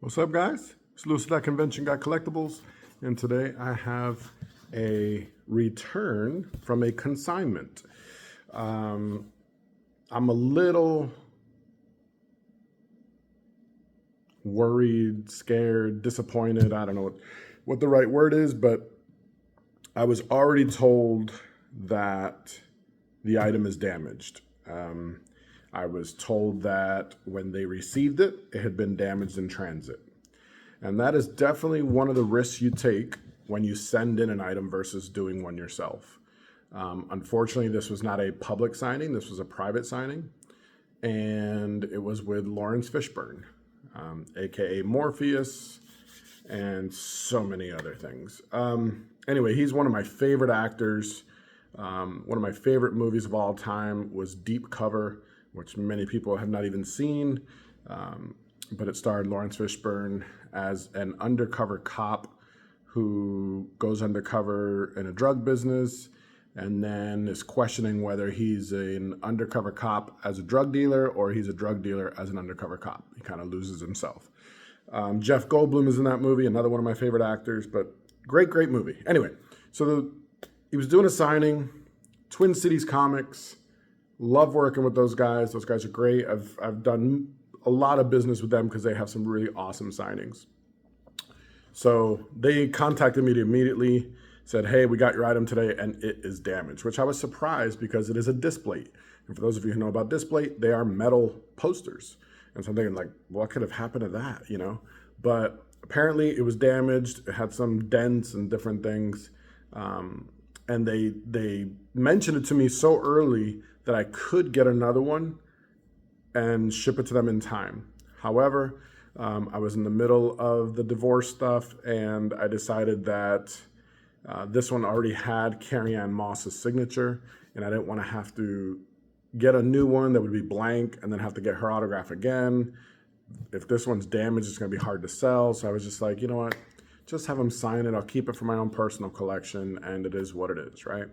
What's up, guys? It's Lucid at Convention Got Collectibles, and today I have a return from a consignment. I'm a little worried, scared, disappointed. I don't know what the right word is, but I was already told that the item is damaged. I was told that when they received it, it had been damaged in transit. And that is definitely one of the risks you take when you send in an item versus doing one yourself. Unfortunately, this was not a public signing. This was a private signing. And it was with Laurence Fishburne, AKA Morpheus, and so many other things. Anyway, he's one of my favorite actors. One of my favorite movies of all time was Deep Cover, which many people have not even seen, but it starred Laurence Fishburne as an undercover cop who goes undercover in a drug business and then is questioning whether he's an undercover cop as a drug dealer or he's a drug dealer as an undercover cop. He kind of loses himself. Jeff Goldblum is in that movie, another one of my favorite actors, but great movie. Anyway, so he was doing a signing, Twin Cities Comics. Love working with those guys. Those guys are great. I've done a lot of business with them because they have some really awesome signings. So they contacted me immediately, said, hey, we got your item today and it is damaged, which I was surprised because it is a Displate. And for those of you who know about Displate, they are metal posters. And so I'm thinking like, what could have happened to that, you know? But apparently it was damaged. It had some dents and different things. And they mentioned it to me so early that I could get another one and ship it to them in time. However, I was in the middle of the divorce stuff and I decided that this one already had Carrie-Anne Moss's signature and I didn't want to have to get a new one that would be blank and then have to get her autograph again. If this one's damaged, it's going to be hard to sell. So I was just like, you know what? Just have them sign it. I'll keep it for my own personal collection and it is what it is, right?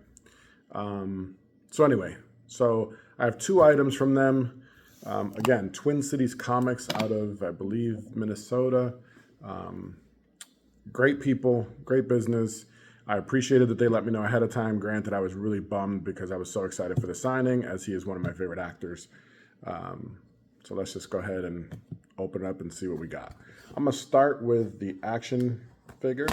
So anyway, so I have two items from them. Again, Twin Cities Comics out of, I believe, Minnesota. Great people, great business. I appreciated that they let me know ahead of time. Granted, I was really bummed because I was so excited for the signing as he is one of my favorite actors. So let's just go ahead and open it up and see what we got. I'm going to start with the action figure.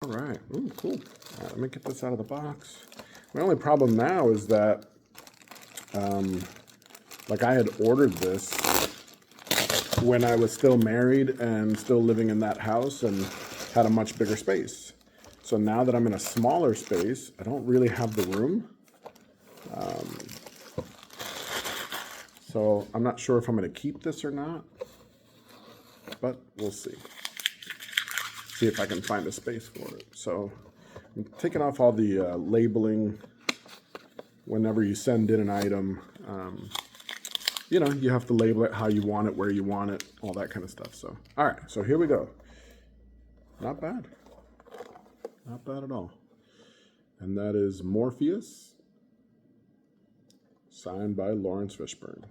All right, ooh, cool. All right, let me get this out of the box. My only problem now is that, like I had ordered this when I was still married and still living in that house and had a much bigger space. So now that I'm in a smaller space, I don't really have the room. So I'm not sure if I'm going to keep this or not, but we'll see. See if I can find a space for it. So I'm taking off all the labeling whenever you send in an item. You know, you have to label it how you want it, where you want it, all that kind of stuff. So, all right, so here we go. Not bad. Not bad at all. And that is Morpheus, signed by Laurence Fishburne.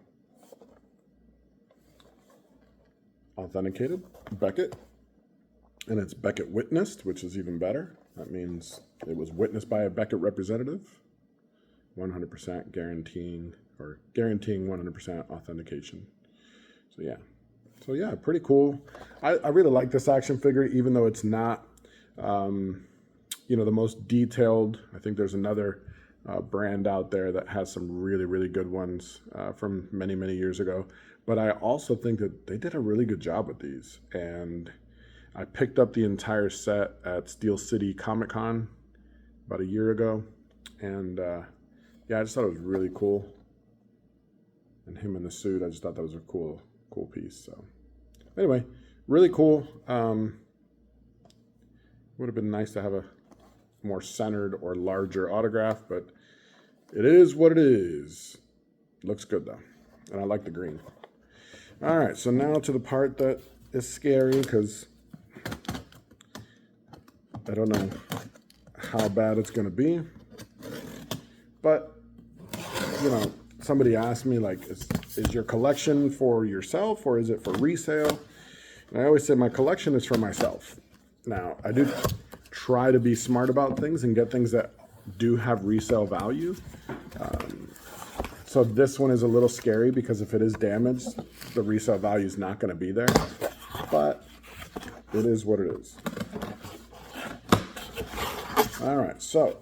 Authenticated, Beckett. And it's Beckett witnessed, which is even better. That means it was witnessed by a Beckett representative. 100% guaranteeing 100% authentication. So yeah, pretty cool. I really like this action figure, even though it's not, you know, the most detailed. I think there's another brand out there that has some really good ones from many years ago. But I also think that they did a really good job with these. And I picked up the entire set at Steel City Comic Con about a year ago. And yeah, I just thought it was really cool. And him in the suit, I just thought that was a cool piece. So anyway, really cool. Would have been nice to have a more centered or larger autograph, but it is what it is. Looks good though. And I like the green. All right, so now to the part that is scary because I don't know how bad it's going to be. But, you know, somebody asked me, like, is your collection for yourself or is it for resale? And I always say my collection is for myself. Now, I do try to be smart about things and get things that do have resale value. So this one is a little scary because if it is damaged, the resale value is not going to be there. But it is what it is. All right, so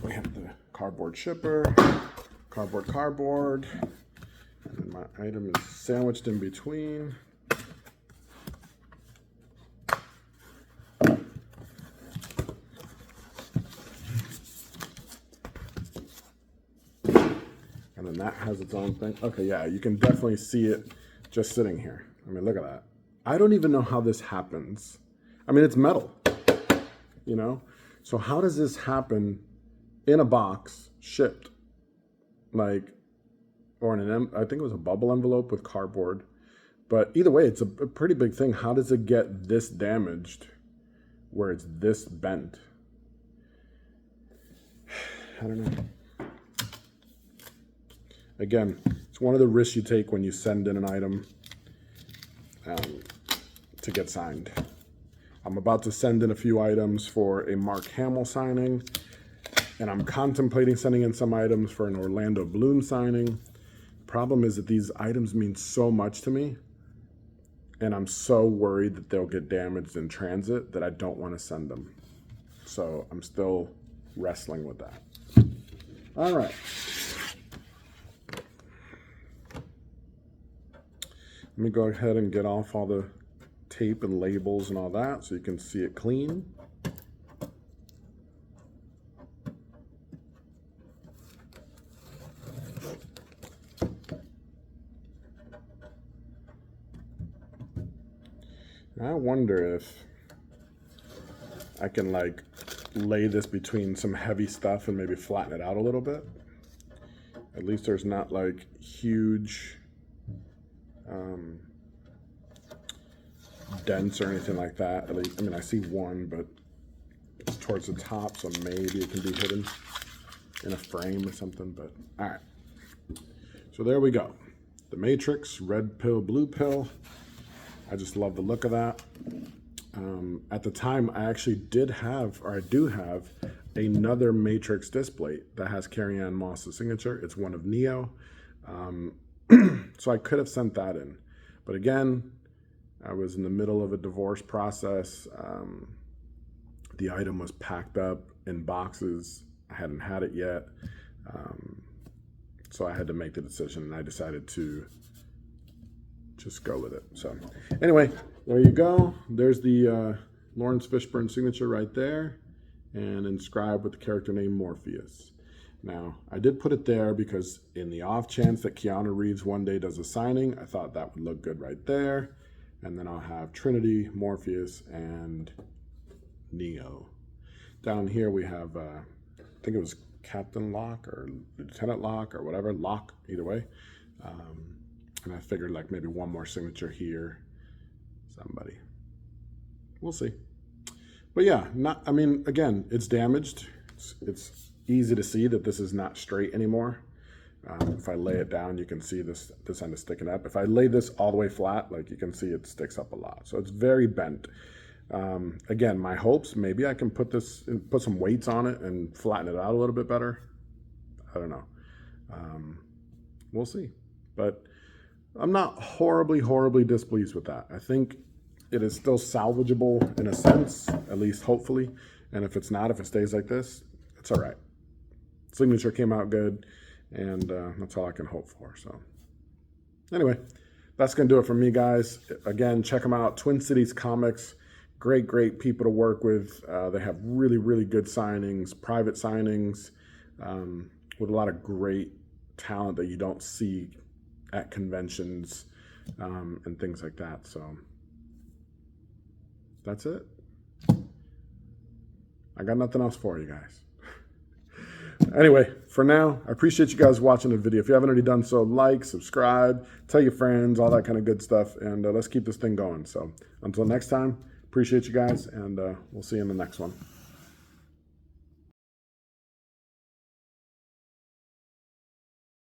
we have the cardboard shipper, cardboard, and then my item is sandwiched in between. And then that has its own thing. Okay, yeah, you can definitely see it just sitting here. I mean, look at that. I don't even know how this happens. I mean, it's metal, you know? So how does this happen in a box, shipped? Like, or in an, I think it was a bubble envelope with cardboard. But either way, it's a pretty big thing. How does it get this damaged where it's this bent? I don't know. Again, it's one of the risks you take when you send in an item to get signed. I'm about to send in a few items for a Mark Hamill signing, and I'm contemplating sending in some items for an Orlando Bloom signing. The problem is that these items mean so much to me, and I'm so worried that they'll get damaged in transit that I don't want to send them. So I'm still wrestling with that. All right. Let me go ahead and get off all the tape and labels and all that so you can see it clean. I wonder if I can like lay this between some heavy stuff and maybe flatten it out a little bit. At least there's not like huge dents or anything like that. At least, I mean, I see one, but it's towards the top, so maybe it can be hidden in a frame or something. But all right, so there we go. The Matrix, red pill, blue pill. I just love the look of that. At the time, I actually did have, or I do have, another Matrix Displate that has Carrie-Anne Moss's signature. It's one of Neo. So I could have sent that in. But again, I was in the middle of a divorce process. The item was packed up in boxes. I hadn't had it yet. So I had to make the decision, and I decided to just go with it. So anyway, there you go. There's the Laurence Fishburne signature right there, and inscribed with the character name Morpheus. Now, I did put it there because in the off chance that Keanu Reeves one day does a signing, I thought that would look good right there. And then I'll have Trinity, Morpheus, and Neo. Down here we have, I think it was Captain Locke or Lieutenant Locke or whatever, Locke, either way. And I figured like maybe one more signature here, somebody. We'll see. But yeah, I mean, again, it's damaged. It's easy to see that this is not straight anymore. If I lay it down, you can see this end is sticking up. If I lay this all the way flat, like you can see it sticks up a lot. So it's very bent. Again, my hopes, maybe I can put some weights on it and flatten it out a little bit better. I don't know. We'll see. But I'm not horribly displeased with that. I think it is still salvageable in a sense, at least hopefully. And if it's not, if it stays like this, it's all right. Signature came out good, and that's all I can hope for. So anyway, that's going to do it for me, guys. Again, check them out. Twin Cities Comics, great people to work with. They have really good signings, private signings, with a lot of great talent that you don't see at conventions and things like that. So that's it. I got nothing else for you guys. Anyway, for now, I appreciate you guys watching the video. If you haven't already done so, like, subscribe, tell your friends, all that kind of good stuff, and let's keep this thing going. So until next time, appreciate you guys, and we'll see you in the next one.